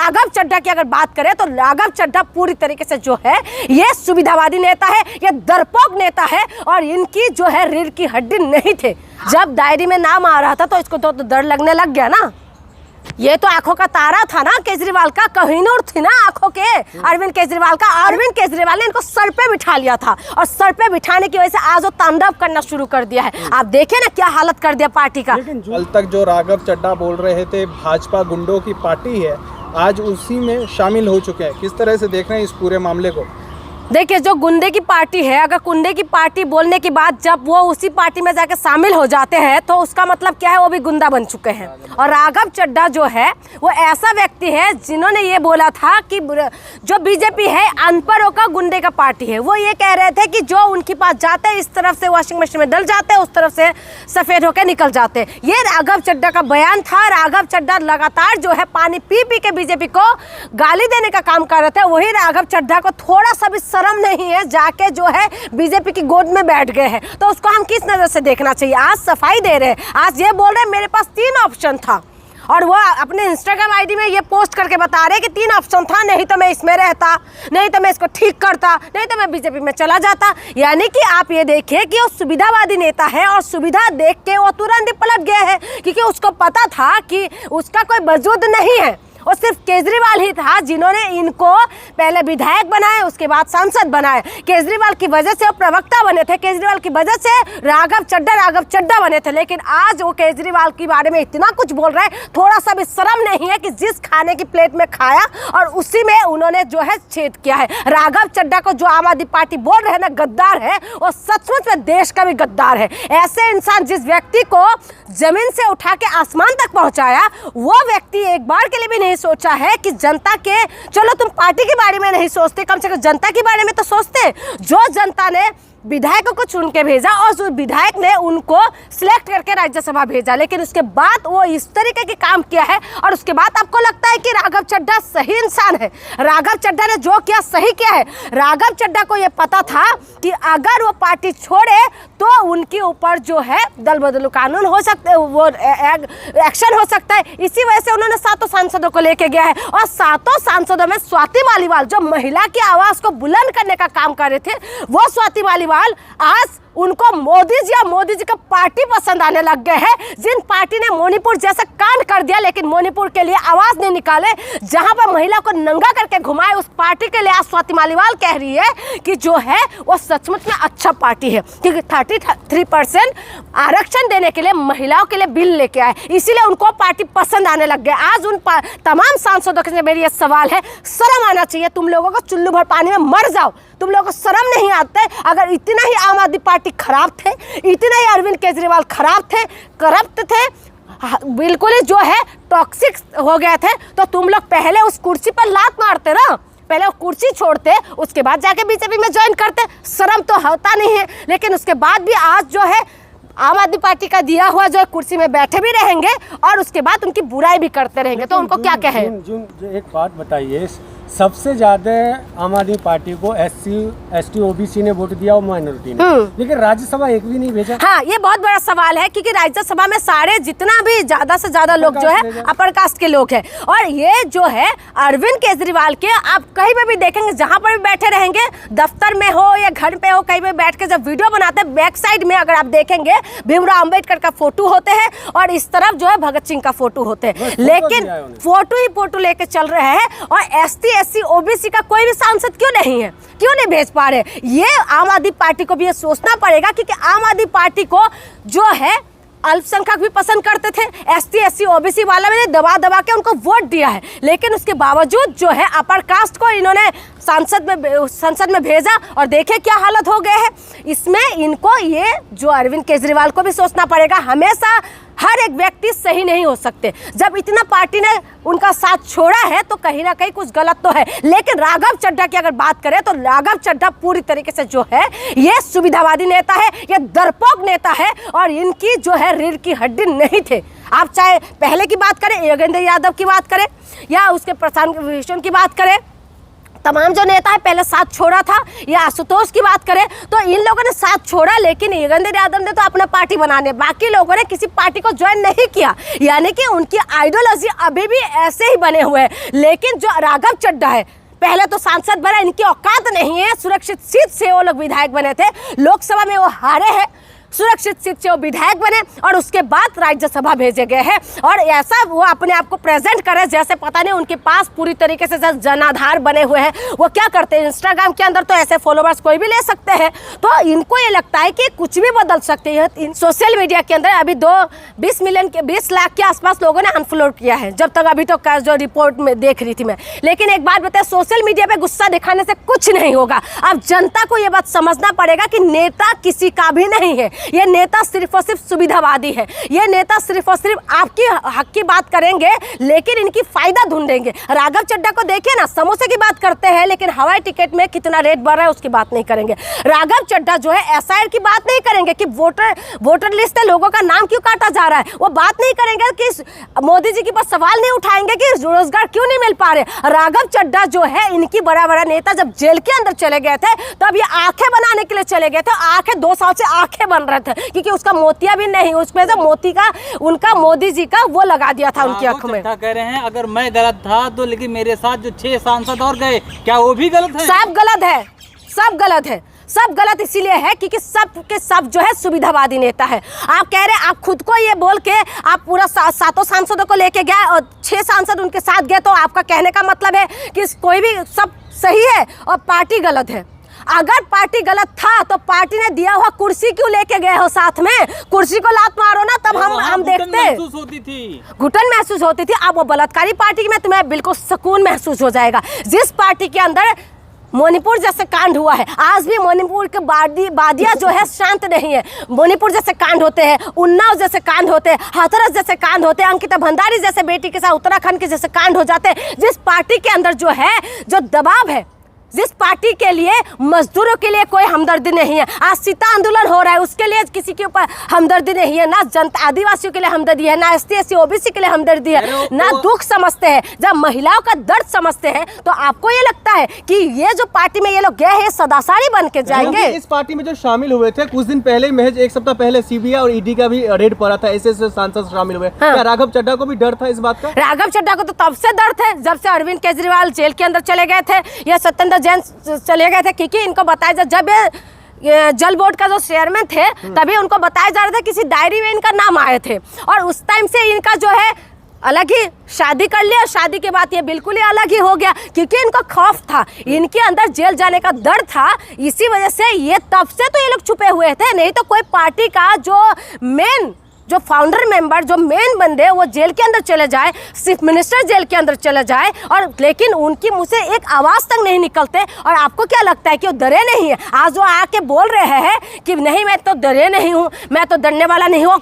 राघव चड्ढा की अगर बात करें तो राघव चड्ढा पूरी तरीके से जो है ये सुविधावादी नेता है, ये डरपोक नेता है और इनकी जो है रीढ़ की हड्डी नहीं थे। जब डायरी में नाम आ रहा था तो इसको तो डर लगने लग गया ना। ये तो आंखों का तारा था ना केजरीवाल का, कोहिनूर थी ना आंखों के अरविंद केजरीवाल का। अरविंद केजरीवाल ने इनको सर पे बिठा लिया था और सर पे बिठाने की वजह से आज वो तांडव करना शुरू कर दिया है। आप देखें ना क्या हालत कर दिया पार्टी का। कल तक जो राघव चड्ढा बोल रहे थे भाजपा गुंडों की पार्टी है, आज उसी में शामिल हो चुके हैं। किस तरह से देख रहे हैं इस पूरे मामले को? देखिए, जो गुंडे की पार्टी है, अगर गुंडे की पार्टी बोलने के बाद जब वो उसी पार्टी में जाके शामिल हो जाते हैं तो उसका मतलब क्या है, वो भी गुंडा बन चुके हैं। और राघव चड्ढा जो है वो ऐसा व्यक्ति है जिन्होंने ये बोला था कि जो बीजेपी है अनपढ़ों का गुंडे का पार्टी है। वो ये कह रहे थे कि जो उनके पास जाते हैं इस तरफ से वॉशिंग मशीन में डल जाते हैं, उस तरफ से सफ़ेद होकर निकल जाते हैं। ये राघव चड्ढा का बयान था। राघव चड्ढा लगातार जो है पानी पी पी के बीजेपी को गाली देने का काम कर रहे थे। वही राघव चड्ढा को थोड़ा सा भी शर्म नहीं है, जाके जो है बीजेपी की गोद में बैठ गए हैं। तो उसको हम किस नजर से देखना चाहिए? आज सफाई दे रहे हैं, आज ये बोल रहे हैं मेरे पास 3 ऑप्शन था और वो अपने इंस्टाग्राम आईडी में ये पोस्ट करके बता रहे हैं कि 3 ऑप्शन था, नहीं तो मैं इसमें रहता, नहीं तो मैं इसको ठीक करता, नहीं तो मैं बीजेपी में चला जाता। यानी कि आप ये देखिए कि वो सुविधावादी नेता है और सुविधा देख के वो तुरंत ही पलट गए हैं, क्योंकि उसको पता था कि उसका कोई वजूद नहीं है। और सिर्फ केजरीवाल ही था जिन्होंने इनको पहले विधायक बनाए, उसके बाद सांसद बनाए। केजरीवाल की वजह से वो प्रवक्ता बने थे, केजरीवाल की वजह से राघव चड्ढा बने थे। लेकिन आज वो केजरीवाल के बारे में इतना कुछ बोल रहे हैं, थोड़ा सा भी शर्म नहीं है कि जिस खाने की प्लेट में खाया और उसी में उन्होंने जो है छेद किया है। राघव चड्ढा को जो आम आदमी पार्टी बोल रहे हैं ना गद्दार है, वो सचमुच में देश का भी गद्दार है। ऐसे इंसान जिस व्यक्ति को जमीन से उठा के आसमान तक पहुंचाया, वो व्यक्ति एक बार के लिए भी नहीं सोचा है कि जनता के, चलो तुम पार्टी के बारे में नहीं सोचते, कम से कम जनता के बारे में तो सोचते। जो जनता ने विधायकों को चुन के भेजा और जो विधायक ने उनको सिलेक्ट करके राज्यसभा भेजा, लेकिन उसके बाद वो इस तरीके के काम किया है। और उसके बाद आपको लगता है कि राघव चड्ढा सही इंसान है? राघव चड्ढा ने जो किया सही किया है। राघव चड्ढा को ये पता था कि अगर वो पार्टी छोड़े तो उनके ऊपर जो है दल बदलू कानून हो सकते, वो एक्शन हो सकता है। इसी वजह से उन्होंने 7 सांसदों को लेके गया है और 7 सांसदों में स्वाति मालीवाल, जो महिला की आवाज को बुलंद करने का काम कर रहे थे, वो स्वाति मालीवाल आज उनको मोदी जी का पार्टी पसंद आने लग गए हैं। जिन पार्टी ने मणिपुर जैसा कांड कर दिया लेकिन मणिपुर के लिए आवाज नहीं निकाले, जहां पर महिला को नंगा करके घुमाए, उस पार्टी के लिए आज स्वाति मालीवाल कह रही है कि जो है वो सचमुच में अच्छा पार्टी है, क्योंकि 33% आरक्षण देने के लिए महिलाओं के लिए बिल लेके आए, इसीलिए उनको पार्टी पसंद आने लग गए। आज उन तमाम सांसदों के मेरी ये सवाल है, शर्म आना चाहिए तुम लोगों को, चुल्लू भर पानी में मर जाओ। तुम लोगों को शर्म नहीं आते? अगर इतना ही आम आदमी पार्टी खराब थे, इतने ही अरविंद केजरीवाल खराब थे, करप्ट थे, बिल्कुल ही जो है टॉक्सिक हो गए थे, तो तुम लोग पहले उस कुर्सी पर लात मारते ना, पहले वो कुर्सी छोड़ते, उसके बाद जाके बीजेपी में ज्वाइन करते। शर्म तो होता नहीं है। लेकिन उसके बाद भी आज जो है आम आदमी पार्टी का दिया हुआ जो है कुर्सी में बैठे भी रहेंगे और उसके बाद उनकी बुराई भी करते रहेंगे। तो उनको क्या कहे? एक बात बताइए, सबसे ज्यादा आम आदमी पार्टी को SC, OBC ने वोट दिया और माइनॉरिटी ने, लेकिन राज्यसभा एक भी नहीं भेजा। हाँ, ये बहुत बड़ा सवाल है, क्योंकि राज्यसभा में सारे जितना भी ज्यादा से ज्यादा लोग जो है अपर कास्ट के लोग हैं। और ये जो है अरविंद केजरीवाल के, आप कहीं पे भी देखेंगे, जहां पर भी बैठे रहेंगे, दफ्तर में हो या घर पे हो, कहीं पे बैठ के जब वीडियो बनाते हैं, बैक साइड में अगर आप देखेंगे भीमराव अंबेडकर का फोटो होते हैं और इस तरफ जो है भगत सिंह का फोटो होते हैं। लेकिन फोटो ही फोटो लेके चल रहे हैं और SC, OBC का कोई भी सांसद क्यों नहीं है, क्यों नहीं भेज पा रहे? ये आम आदमी पार्टी को भी ये सोचना पड़ेगा, क्योंकि आम आदमी पार्टी को जो है अल्पसंख्यक भी पसंद करते थे, SC, OBC वाला मैंने दबा के उनको वोट दिया है, लेकिन उसके बावजूद जो है अपर कास्ट को इन्होंने संसद में भेजा और देखे क्या हालत हो गए हैं। इसमें इनको, ये जो अरविंद केजरीवाल को भी सोचना पड़ेगा। हमेशा हर एक व्यक्ति सही नहीं हो सकते। जब इतना पार्टी ने उनका साथ छोड़ा है तो कहीं ना कहीं कुछ गलत तो है। लेकिन राघव चड्ढा की अगर बात करें तो राघव चड्ढा पूरी तरीके से जो है ये सुविधावादी नेता है, ये डरपोक नेता है और इनकी जो है रीढ़ की हड्डी नहीं थे। आप चाहे पहले की बात करें, योगेंद्र यादव की बात करें या उसके प्रशांत भूषण की बात करें, तमाम जो नेता है पहले साथ छोड़ा था, या आशुतोष की बात करें तो इन लोगों ने साथ छोड़ा, लेकिन योगेंद्र यादव ने तो अपना पार्टी बनाने, बाकी लोगों ने किसी पार्टी को ज्वाइन नहीं किया, यानी कि उनकी आइडियोलॉजी अभी भी ऐसे ही बने हुए हैं। लेकिन जो राघव चड्ढा है, पहले तो सांसद बना, इनकी औकात नहीं है, सुरक्षित सीट से वो लोग विधायक बने थे, लोकसभा में वो हारे हैं, सुरक्षित सीट से वो विधायक बने और उसके बाद राज्यसभा भेजे गए हैं, और ऐसा वो अपने आप को प्रेजेंट करे जैसे पता नहीं उनके पास पूरी तरीके से जनाधार बने हुए हैं। वो क्या करते हैं, इंस्टाग्राम के अंदर तो ऐसे फॉलोवर्स कोई भी ले सकते हैं, तो इनको ये लगता है कि कुछ भी बदल सकते हैं। सोशल मीडिया के अंदर अभी 20 लाख के आसपास लोगों ने अनफॉलो किया है, जब तक अभी तो जो रिपोर्ट में देख रही थी मैं। लेकिन एक बात बताए, सोशल मीडिया पे गुस्सा दिखाने से कुछ नहीं होगा। अब जनता को ये बात समझना पड़ेगा कि नेता किसी का भी नहीं है, ये नेता सिर्फ और सिर्फ सुविधावादी है, ये नेता सिर्फ और सिर्फ आपकी हक की बात करेंगे लेकिन इनकी फायदा ढूंढेंगे। राघव चड्ढा को देखिए ना, समोसे की बात करते हैं लेकिन हवाई टिकट में कितना रेट बढ़ रहा है उसकी बात नहीं करेंगे। राघव चड्ढा जो है एसआईआर की बात नहीं करेंगे कि वोटर लिस्ट में लोगों का नाम क्यों काटा जा रहा है, वो बात नहीं करेंगे कि मोदी जी के पास सवाल नहीं उठाएंगे कि रोजगार क्यों नहीं मिल पा रहे। राघव चड्ढा जो है, इनकी बड़ा नेता जब जेल के अंदर चले गए थे तब ये आंखें बनाने के लिए चले गए थे, आंखें 2 साल से आंखें बन रहे थे क्योंकि उसका मोतिया भी नहीं, उसमें से मोती का उनका मोदी जी का वो लगा दिया था उनकी आंख में। कह रहे हैं अगर मैं गलत था तो, लेकिन मेरे साथ जो 6 सांसद और गए, क्या वो भी गलत है? सब गलत है, सब गलत है, सब गलत इसलिए है क्योंकि सब के सब जो है सुविधावादी नेता है। आप कह रहे हैं, आप खुद को ये बोल के आप पूरा 7 सांसदों को लेके गए और 6 सांसद उनके साथ गए, तो आपका कहने का मतलब है कि कोई भी सब सही है और पार्टी गलत है। अगर पार्टी गलत था तो पार्टी ने दिया हुआ कुर्सी क्यों लेके गए हो साथ में? कुर्सी को लात मारो ना, तब हम देखते। महसूस होती थी, घुटन महसूस होती थी। अब वो बलात्कारी पार्टी में तुम्हें बिल्कुल सुकून महसूस हो जाएगा। जिस पार्टी के अंदर मणिपुर जैसे कांड हुआ है, आज भी मणिपुर के बादिया जो है शांत नहीं है। मणिपुर जैसे कांड होते हैं, उन्नाव जैसे कांड होते हैं, हाथरस जैसे कांड होते हैं, अंकिता भंडारी जैसे बेटी के साथ उत्तराखंड के जैसे कांड हो जाते हैं। जिस पार्टी के अंदर जो है जो दबाव है, जिस पार्टी के लिए मजदूरों के लिए कोई हमदर्दी नहीं है, आज सीता आंदोलन हो रहा है उसके लिए किसी के ऊपर हमदर्दी नहीं है, ना जनता आदिवासियों के लिए हमदर्दी है, ना ST SC OBC के लिए हमदर्दी है, ना दुख समझते हैं। जब महिलाओं का दर्द समझते हैं तो आपको ये लगता है कि ये जो पार्टी में ये लोग गए हैं सदासारी बन के जाएंगे। इस पार्टी में जो शामिल हुए थे कुछ दिन पहले, महज 1 सप्ताह पहले CBI और ED का भी रेड पड़ा था, ऐसे सांसद शामिल हुए। क्या राघव चड्ढा को भी डर था इस बात का? राघव चड्ढा को तो तब से डर थे जब से अरविंद केजरीवाल जेल के अंदर चले गए थे या सत्येंद्र जैन चले गए थे, क्योंकि इनको बताया जब ये जल बोर्ड का जो चेयरमैन थे तभी उनको बताया जा रहा था, किसी डायरी में इनका नाम आए थे और उस टाइम से इनका जो है अलग ही शादी कर लिया। शादी के बाद ये बिल्कुल ही अलग ही हो गया क्योंकि इनको खौफ था, इनके अंदर जेल जाने का डर था, इसी वजह से ये तब से तो ये लोग छुपे हुए थे। नहीं तो कोई पार्टी का जो फाउंडर मेंबर, जो मेन बंदे वो जेल के अंदर चले जाए, चीफ मिनिस्टर जेल के अंदर चले जाए, और लेकिन उनकी मुंह से एक आवाज तक नहीं निकलते। और आपको क्या लगता है कि वो डरे नहीं है? आज वो आके बोल रहे हैं कि नहीं मैं तो डरे नहीं हूँ, मैं तो डरने वाला नहीं हूँ।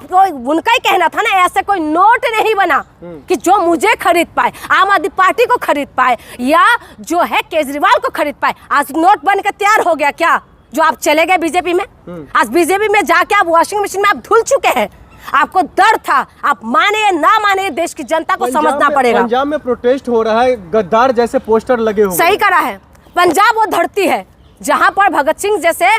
उनका ही कहना था ना, ऐसे कोई नोट नहीं बना कि जो मुझे खरीद पाए, आम आदमी पार्टी को खरीद पाए या जो है केजरीवाल को खरीद पाए। आज नोट बन के तैयार हो गया क्या जो आप चले गए बीजेपी में? आज बीजेपी में जाके आप वॉशिंग मशीन में आप धुल चुके हैं। आपको डर था, आप माने या ना माने देश की जनता को समझना पड़ेगा। पंजाब में प्रोटेस्ट हो रहा है, गद्दार जैसे पोस्टर लगे हुए। सही करा है। पंजाब वो धरती है जहां पर भगत सिंह जैसे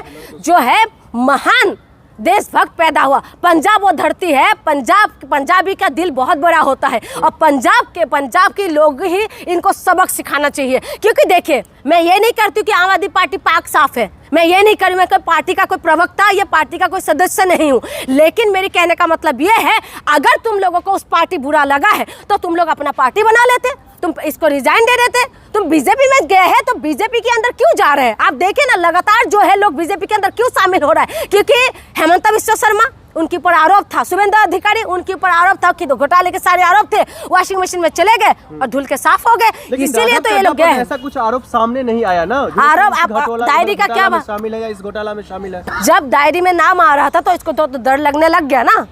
जो है महान देशभक्त पैदा हुआ। पंजाब वो धरती है, पंजाबी का दिल बहुत बड़ा होता है और पंजाब के लोग ही इनको सबक सिखाना चाहिए। क्योंकि देखिए, मैं ये नहीं करती कि आम आदमी पार्टी पाक साफ है, मैं ये नहीं करूँ, मैं कोई पार्टी का कोई प्रवक्ता या पार्टी का कोई सदस्य नहीं हूँ, लेकिन मेरे कहने का मतलब ये है, अगर तुम लोगों को उस पार्टी बुरा लगा है तो तुम लोग अपना पार्टी बना लेते, तुम इसको रिजाइन दे देते। तुम बीजेपी में गए हैं तो बीजेपी के अंदर क्यों जा रहे हैं? आप देखें ना, लगातार जो है लोग बीजेपी के अंदर क्यों शामिल हो रहा है? क्योंकि हेमंत बिस्वा शर्मा, उनके ऊपर आरोप था, शुभेंद्र अधिकारी, उनके ऊपर आरोप था कि घोटाले के सारे आरोप थे, वॉशिंग मशीन में चले गए और धुल के साफ हो गए, इसीलिए तो ये लोग गए। ऐसा कुछ आरोप सामने नहीं आया ना? आरोप आप डायरी का क्या शामिल है या इस घोटाला में शामिल है? जब डायरी में नाम आ रहा था तो इसको तो डर लगने लग गया ना।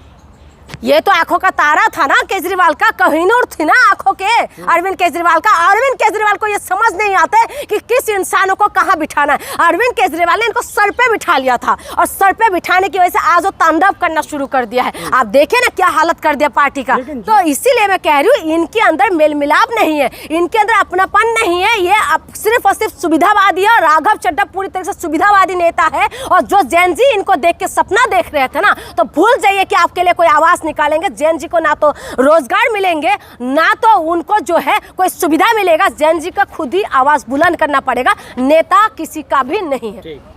ये तो आंखों का तारा था ना केजरीवाल का, कोहिनूर थी ना आंखों के अरविंद केजरीवाल का। अरविंद केजरीवाल को ये समझ नहीं आता है कि किस इंसानों को कहाँ बिठाना है। अरविंद केजरीवाल ने इनको सर पे बिठा लिया था और सर पे बिठाने की वजह से आज वो तांडव करना शुरू कर दिया है। आप देखे ना क्या हालत कर दिया पार्टी का। तो इसीलिए मैं कह रही हूँ इनके अंदर मेल मिलाप नहीं है, इनके अंदर अपनापन नहीं है। ये सिर्फ और सिर्फ सुविधावादी है। राघव चड्ढा पूरी तरह से सुविधावादी नेता है और जो जैन जी इनको देख के सपना देख रहे थे ना, तो भूल जाइए कि आपके लिए कोई आवाज निकालेंगे। जैन जी को ना तो रोजगार मिलेंगे, ना तो उनको जो है कोई सुविधा मिलेगा। जैन जी का खुद ही आवाज बुलंद करना पड़ेगा, नेता किसी का भी नहीं है।